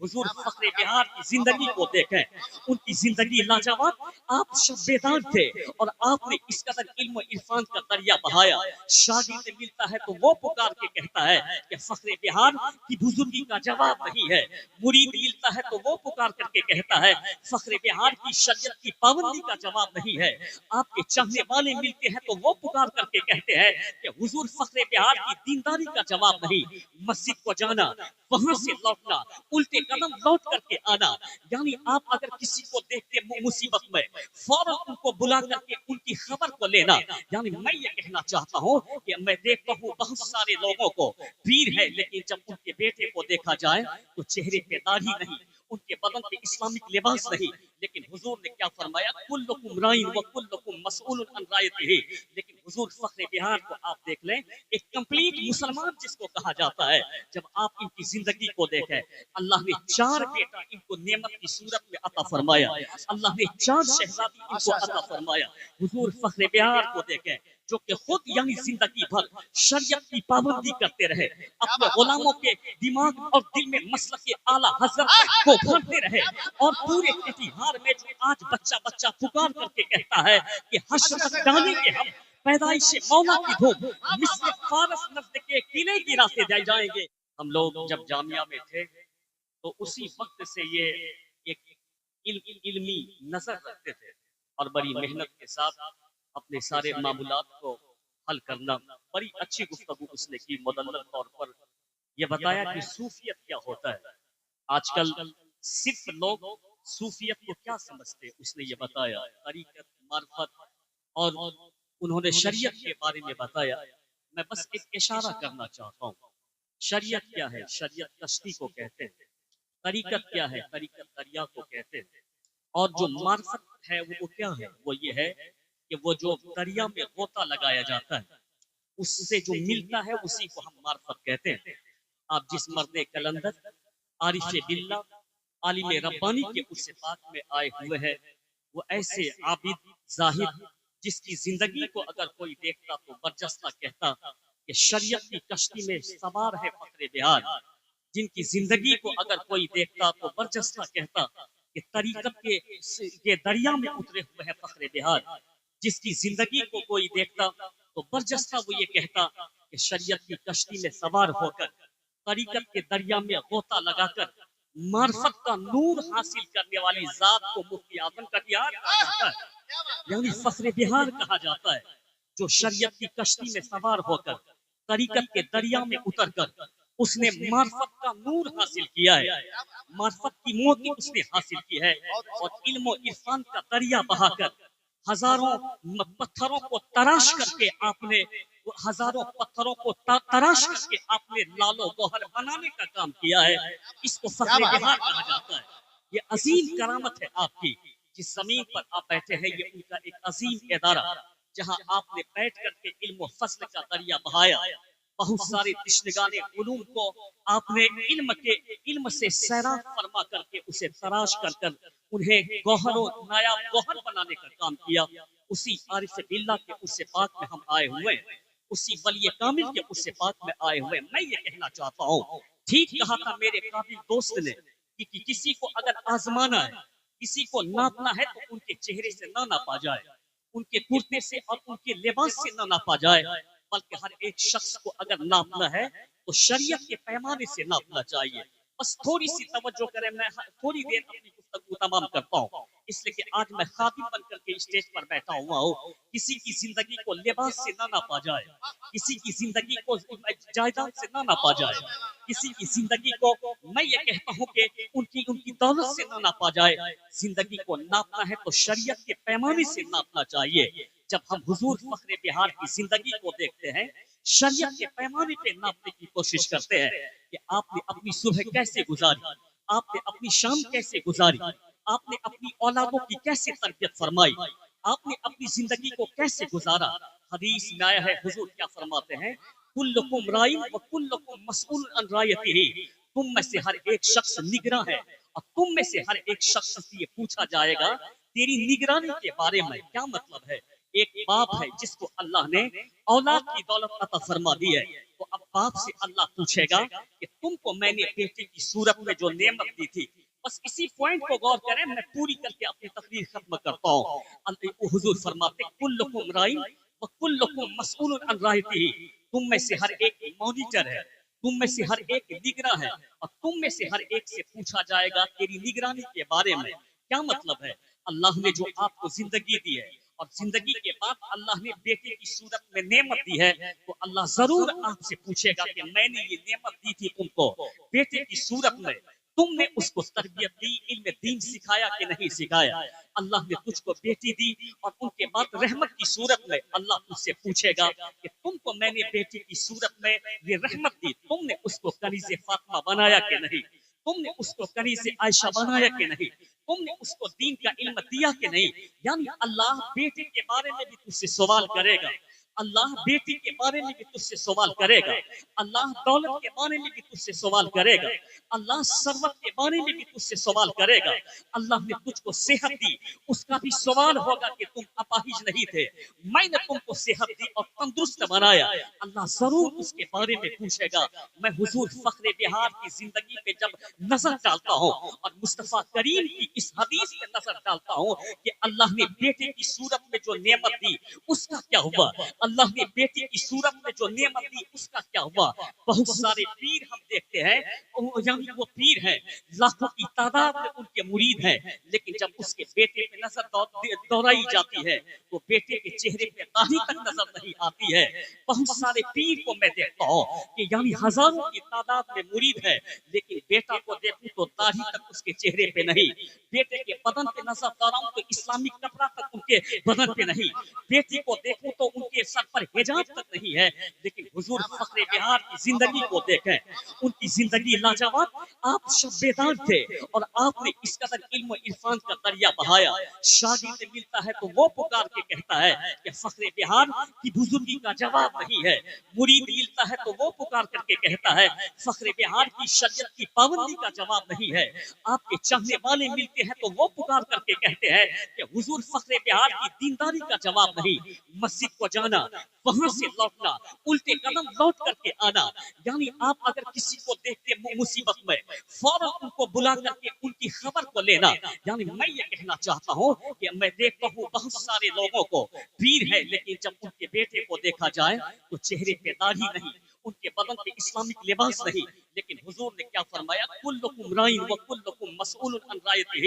हुजूर फखरे बिहार की जिंदगी को देखें, उनकी जिंदगी लाजवाब। आप शब्बेदार थे और आपने इस कदर इल्म इरफान का दरिया बहाया। शागिर्द मिलता है तो वो पुकार के कहता है कि फखरे बिहार की बुजुर्गी का जवाब नहीं है। मुरीद मिलता है तो वो पुकार करके कहता है फखरे बिहार की शरीयत की पाबंदी का जवाब नहीं है। आपके चाहने वाले मिलते हैं तो वो पुकार करके कहते हैं कि हुजूर फखरे बिहार की दीनदारी का जवाब नहीं। मस्जिद को जाना, वहां से लौटना, उल्टे कदम लौट करके आना, यानी आप अगर किसी को देखते मुसीबत में फौरन उनको बुला करके उनकी खबर को लेना। यानी मैं ये कहना चाहता हूँ कि मैं देखता हूँ बहुत सारे लोगों को पीर है, लेकिन जब उनके बेटे को देखा जाए तो चेहरे पे दाढ़ी नहीं, उनके बदन पे इस्लामिक लिबास नहीं। लेकिन हुजूर ने क्या फरमाया, कुल्लुकुम राइन व कुल्लुकुम मसऊलुन अन रायतिही। लेकिन हुजूर फखरे बिहार को आप देख लें, एक कंप्लीट मुसलमान जिसको कहा जाता है। जब आप इनकी जिंदगी को देखें, अल्लाह ने 4 बेटा इनको नेमत की सूरत में अता फरमाया, अल्लाह ने 4 शहजादी इनको अता फरमाया। हुजूर फखरे बिहार को देखें जो कि खुद यानी जिंदगी भर शरीयत की पाबंदी करते रहे, अपने गुलामों के दिमाग और दिल में मसलक के आला हजरत को भरते रहे, और पूरे कटिहार में जो आज बच्चा बच्चा पुकार करके कहता है कि हश्र तक डालेंगे हम, पैदाइश मौला की धूम, मिस्र फारस नजद के किले गिराते जाएंगे। हम लोग जब जामिया में थे तो उसी वक्त से ये एक इल्मी नजर रखते थे और बड़ी मेहनत के साथ अपने सारे मामूलात को हल करना। बड़ी अच्छी गुफ्तगू उसने की, मुदल्लल तौर पर यह बताया कि सूफियत क्या होता है। आजकल सिर्फ लोग सूफियत को क्या समझते, उसने ये बताया, तरीकत, मार्फत, और उन्होंने शरीयत के बारे में बताया। मैं बस एक इशारा करना चाहता हूँ। शरीयत क्या है? शरीयत कश्ती को कहते हैं। तरीकत क्या है? तरीकत दरिया को कहते हैं। और जो मार्फत है वो क्या है? वो ये है कि वो जो दरिया में गोता लगाया जाता है उससे जो मिलता है उसी को हम मार्फत कहते हैं। आप जिस मर्द कलंदर, आरिफ बिल्ला, आलिम रब्बानी के उस पाक में आए हुए हैं, वो ऐसे आबिद जाहिद जिसकी जिंदगी को अगर कोई देखता तो बरजस्ता कहता कि शरीयत की कश्ती में सवार है फखरे बिहार। जिनकी जिंदगी को अगर कोई देखता तो बरजस्ता कहता कि तरीकत के दरिया में उतरे हुए हैं फखरे बिहार। जिसकी जिंदगी को कोई देखता तो बरजस्ता वो ये कहता कि शरीयत की कश्ती में सवार होकर तरीकत के दरिया में गोता लगाकर मार्फत का नूर हासिल करने वाली जात को मुफ्ती आजम कटिहार कहा जाता है, यानी फखरे बिहार कहा जाता है, जो शरीयत की कश्ती में सवार होकर तरीकत के दरिया में उतरकर उसने मार्फत का नूर हासिल किया है, मार्फत की मोती उसने हासिल की है, और इल्म इरफान का दरिया बहाकर हजारों पत्थरों को तराश करके आपने हजारों पत्थरों को तराश करके आपने लालो गोहर बनाने का काम किया है। इसको फखरे बिहार कहा जाता है। ये अजीम करामत है आपकी। जिस जमीन पर आप बैठे हैं ये उनका एक अजीम इदारा, जहां आपने बैठ करके इल्म फस्ल का दरिया बहाया। बहुत सारे तिश्नगाने उलूम को आपने इल्म से सैराब फरमा करके उसे तराश कर कर उन्हें गौहर नायाब गौहर बनाने का काम किया। उसी आरिफ बिल्ला के उस पाक में हम आए हुए, उसी वली कामिल के उस पाक में आए हुए। मैं ये कहना चाहता हूँ, ठीक कहा था मेरे काबिल दोस्त ने कि किसी को अगर आजमाना है, किसी को नापना है तो उनके चेहरे से ना नापा जाए, उनके कुर्ते से और उनके लिबास से ना नापा जाए, बल्कि हर एक शख्स को अगर नापना है तो शरीयत के पैमाने से नापना चाहिए। बस थोड़ी सी तवज्जो करें, मैं थोड़ी देर अपनी गुफ्तगू तमाम करता हूँ, इसलिए कि आज मैं खातिब बनकर के स्टेज पर बैठा हुआ हूँ। किसी की जिंदगी को लिबास से ना नापा जाए, किसी की जिंदगी को जायदाद से ना नापा जाए, किसी की जिंदगी को मैं ये कहता हूँ कि उनकी उनकी दौलत से ना नापा जाए। जिंदगी को नापना है तो शरीयत के पैमाने से नापना चाहिए। जब हम हुजूर फखरे बिहार की जिंदगी को देखते हैं, शरीयत के पैमाने पे नापने की कोशिश करते हैं कि आपने अपनी सुबह कैसे गुजारी, आपने अपनी शाम कैसे गुजारी, आपने अपनी औलादों की कैसे तरबियत फरमाई, आपने अपनी जिंदगी को कैसे गुजारा। हदीस में आया है, हुजूर क्या फरमाते हैं, कुल्लुकुम राइन व कुल्लुकुम मसऊल अन रायतिही। तुम में से हर एक शख्स निगरान है और तुम में से हर एक शख्स से ये पूछा जाएगा तेरी निगरानी के बारे में। क्या मतलब है ایک باپ ہے جس کو اللہ نے اولاد کی دولت عطا فرما دی ہے، تو اب باپ سے اللہ پوچھے گا کہ تم کو میں نے بیٹے کی صورت میں جو نعمت دی تھی، بس اسی پوائنٹ کو غور کریں، میں پوری کر کے اپنی تقریر ختم کرتا ہوں۔ حضور فرماتے کلکم رائن وکلکم مسئول عن رعیتہ، تم میں سے ہر ایک مانیٹر ہے، تم میں سے ہر ایک نگراں ہے، اور تم میں سے ہر ایک سے پوچھا جائے گا تیری نگرانی کے بارے میں۔ کیا مطلب ہے؟ اللہ نے جو آپ کو زندگی دی ہے اور زندگی کے بعد اللہ نے بیٹے کی صورت میں نعمت دی ہے، تو اللہ ضرور آپ سے پوچھے گا کہ میں نے یہ نعمت دی تھی تم کو بیٹے کی صورت میں، تم نے اس کو تربیت دی، علم دین سکھایا کہ نہیں سکھایا؟ اللہ نے تجھ کو بیٹی دی اور ان کے بعد رحمت کی صورت میں اللہ تجھ سے پوچھے گا کہ تم کو میں نے بیٹی کی صورت میں یہ رحمت دی، تم نے اس کو کنیز فاطمہ بنایا کہ نہیں؟ تم نے اس کو کنیز عائشہ بنایا کہ نہیں؟ تم نے اس کو دین کا علم دیا کہ نہیں؟ یعنی اللہ بیٹے کے بارے میں بھی تجھ سے سوال کرے گا، اللہ بیٹی کے بارے میں بھی تجھ سے سوال کرے گا، اللہ دولت کے بارے میں بھی تجھ سے سوال کرے گا، اللہ ثروت کے بارے میں بھی تجھ سے سوال کرے گا، اللہ نے تجھ کو صحت دی، اس کا بھی سوال ہوگا کہ تم اپاہج نہیں تھے، میں نے تم کو صحت دی اور تندرست بنایا، اللہ ضرور اس کے بارے میں پوچھے گا۔ میں حضور فخر بہار کی زندگی پہ جب نظر ڈالتا ہوں اور مصطفیٰ کریم کی اس حدیث پہ نظر ڈالتا ہوں کہ اللہ نے بیٹے کی صورت میں جو نعمت دی اس کا کیا ہوا، اللہ نے بیٹے کی صورت میں جو نعمت دی اس کا کیا ہوا۔ بہت سارے پیر ہم دیکھتے ہیں، یعنی وہ پیر ہیں، لاکھوں کی تعداد میں ان کے مرید ہیں، لیکن جب اس کے بیٹے پہ نظر دوڑائی جاتی ہے تو بیٹے کے چہرے پہ داڑھی تک نظر نہیں آتی ہے۔ بہت سارے پیر کو میں دیکھتا ہوں کہ یعنی ہزاروں کی تعداد میں مرید ہے، لیکن بیٹا کو دیکھوں تو داڑھی تک اس کے چہرے پہ نہیں، بیٹے کے بدن پہ نظر دوڑاؤں تو اسلامی کپڑا تک ان کے بدن پہ نہیں، بیٹی کو دیکھوں تو ان کے سر پر حجاب تک نہیں ہے، لیکن حضور فخر بہار کی زندگی کو دیکھیں، ان کی زندگی لاجواب، آپ شب بیدار تھے اور آپ نے اس قدر علم و عرفان کا دریا بہایا۔ شاگرد ملتا ہے تو وہ پکار کے کہتا ہے کہ فخر بہار کی بزرگی کا جواب نہیں ہے، مرید ملتا ہے تو وہ پکار کر کے کہتا ہے فخر بہار کی شریعت کی پابندی کا جواب نہیں ہے، آپ کے چاہنے والے ملتے ہیں تو وہ پکار کر کے کہتے ہیں کہ حضور فخر بہار کی دینداری کا جواب نہیں، مسجد کو جانا، وہاں سے لوٹنا، الٹے قدم لوٹ کر کے آنا، یعنی آپ اگر کسی کو دیکھتے مصیبت میں فوراً ان کو بلا کر کے ان کی خبر کو لینا۔ یعنی میں یہ کہنا چاہتا ہوں کہ میں دیکھتا ہوں بہت سارے لوگوں کو پیر ہے، لیکن جب ان کے بیٹے کو دیکھا جائے تو چہرے پہ داڑھی نہیں، ان کے بدن پہ اسلامک لباس نہیں، لیکن حضور نے کیا فرمایا کلکم رائن وکلکم مسئول عن رعیتہ۔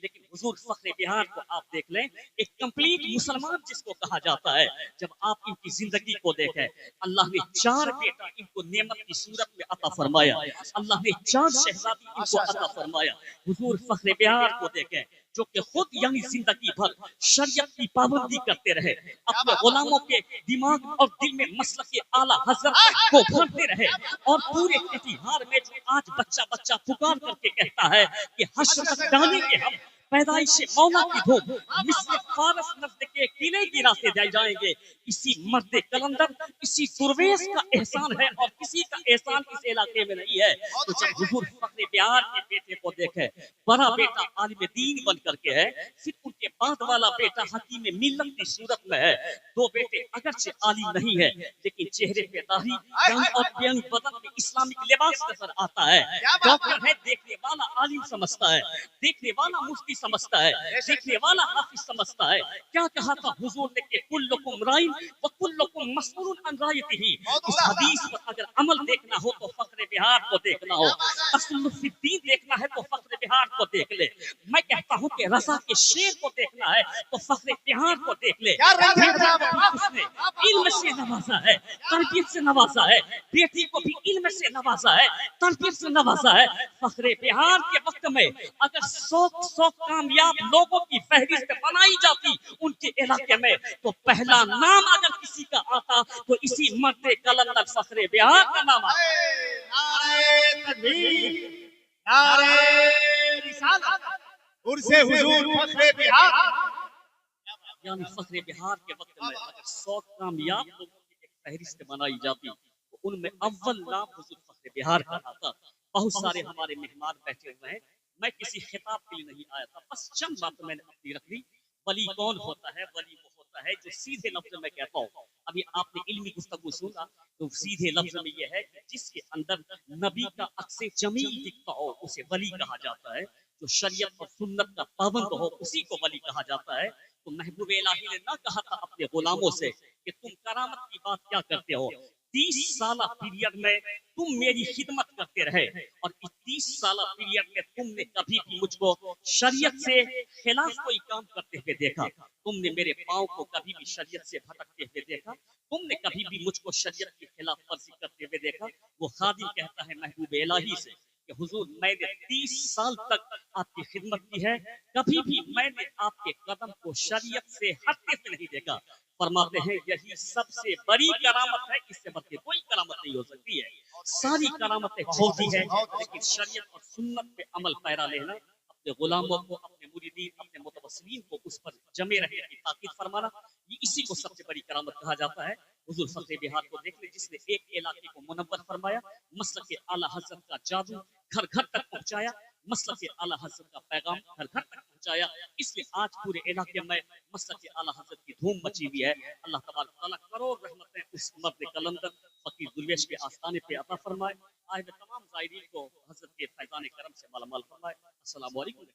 لیکن حضور فخر بہار کو آپ دیکھ لیں، ایک کمپلیٹ مسلمان جس کو کہا جاتا ہے، جب آپ ان کی زندگی کو دیکھیں، اللہ نے 4 بیٹا ان کو نعمت کی صورت میں عطا فرمایا، اللہ نے 4 شہزادی ان کو عطا فرمایا۔ حضور فخر بہار کو دیکھیں جو کہ خود یعنی زندگی بھر شریعت کی پابندی کرتے رہے، اپنے غلاموں کے دماغ اور دل میں مسلک اعلیٰ حضرت کو بھرتے رہے، اور پورے کٹیہار میں جو آج بچہ بچہ پکار کر کے کہتا ہے کہ حشر تک ڈالیں گے ہم پیدائش مولا کی دھوم، مثل فارس نزد کے قلعے گرا سے دے جائیں گے، اسی مرد کلندر اسی درویش کا احسان ہے اور کسی کا احسان اس علاقے میں نہیں ہے۔ تو جب حضور فخر بہار کے بیٹے کو دیکھے، بڑا بیٹا عالم دین بن کر کے ہے، پھر ان کے بعد والا بیٹا حکیم ملت کی صورت میں ہے، 2 بیٹے اگرچہ عالم نہیں ہے لیکن چہرے پہ داڑھی اور بدن میں اسلامک لباس نظر آتا ہے، ڈاکٹر ہے، دیکھنے والا عالم سمجھتا ہے، دیکھنے والا مفتی سمجھتا ہے، دیکھنے والا حافظ سمجھتا ہے۔ کیا کہا تھا حضور نے کہ کلکم رائن وکلکم مسئول عن رعیتہ۔ اس حدیث پر اگر عمل دیکھنا ہو تو فخر بہار کو دیکھنا ہو، اصل فی الدین دیکھنا ہے تو فخر بہار کو دیکھ لے۔ میں کہتا ہوں کہ رضا کے شیر کو دیکھنا ہے تو فخر بہار کو دیکھ لے۔ اس نے علم سے نوازا ہے، تربیت سے نوازا ہے، بیٹی کو بھی علم سے نوازا ہے، تربیت سے نوازا ہے۔ فخر بہار کے وقت میں اگر 100 کامیاب لوگوں کی فہرست بنائی جاتی ان کے علاقے میں تو پہلا نام اگر کسی کا آتا تو اسی مرد کلندر فخر بہار کا نام آتا۔ نعرہ تکبیر، نعرہ رسالت، عرص حضور فخر بہار۔ یعنی فخر بہار کے وقت میں اگر 100 کامیاب لوگوں کی ایک فہرست بنائی جاتی تو ان میں اول نام حضور فخر بہار کا آتا۔ بہت سارے ہمارے مہمان بیٹھے ہوئے ہیں، میں کسی خطاب کے لیے نہیں آیا تھا، بس چند باتیں میں نے اپنی رکھ لی۔ ولی کون ہوتا ہے؟ ولی وہ ہوتا होता है जो सीधे लफ्ज में कहता हूँ। अभी आपने इल्मी गुफ्तगू सुना तो सीधे लफ्ज में यह है कि जिसके अंदर नबी का अक्से जमील दिखता हो उसे वली कहा जाता है। जो शरीयत और सुन्नत का पाबंद हो उसी को वली कहा जाता है। तो महबूब इलाही ने ना कहा था अपने गुलामों से कि तुम करामत की बात क्या करते हो, 30 साल पीरियड में तुम मेरी खिदमत करते रहे और इस 30 साल पीरियड में तुमने कभी भी मुझको शरीयत से खिलाफ कोई काम करते हुए देखा, तुमने मेरे पाँव को कभी भी शरीयत से भटकते हुए देखा, तुमने कभी भी मुझको शरीयत की खिलाफ वर्जी करते हुए देखा। वो खादिम कहता है महबूब इलाही से कि हुजूर मैंने 30 साल तक आपकी खिदमत की है, कभी भी मैंने आपके कदम को शरीयत से हटते हुए नहीं देखा। फरमाते हैं यही सबसे बड़ी करामत है, इससे बढ़ के कोई करामत नहीं हो सकती है। सारी करामतें छोटी है लेकिन शरीयत और सुन्नत पे अमल पैरा लेना, अपने गुलामों को, अपने मुरीदीन, अपने मुतवस्सिलीन को उस पर जमे रहने की ताकीद फरमाना, ये इसी को सबसे बड़ी करामत कहा जाता है। हुजूर फखरे बिहार को देख ले जिसने एक इलाके को मुनव्वर फरमाया, मसलक आला हज़रत का जादू घर घर तक पहुंचाया, मसलक आला हज़रत का पैगाम घर घर तक पहुंचाया। इसलिए आज पूरे इलाके में मसलक आला हज़रत की धूम मची हुई है। अल्लाह तबारक व तआला करोड़ रहमतें उस मर्द कलंदर फकीर दुर्वेश के आस्थाने पे अता फरमाए। आए तमाम ज़ायरीन को हज़रत के फैज़ान करम से मालामाल फरमाए। अस्सलामु अलैकुम।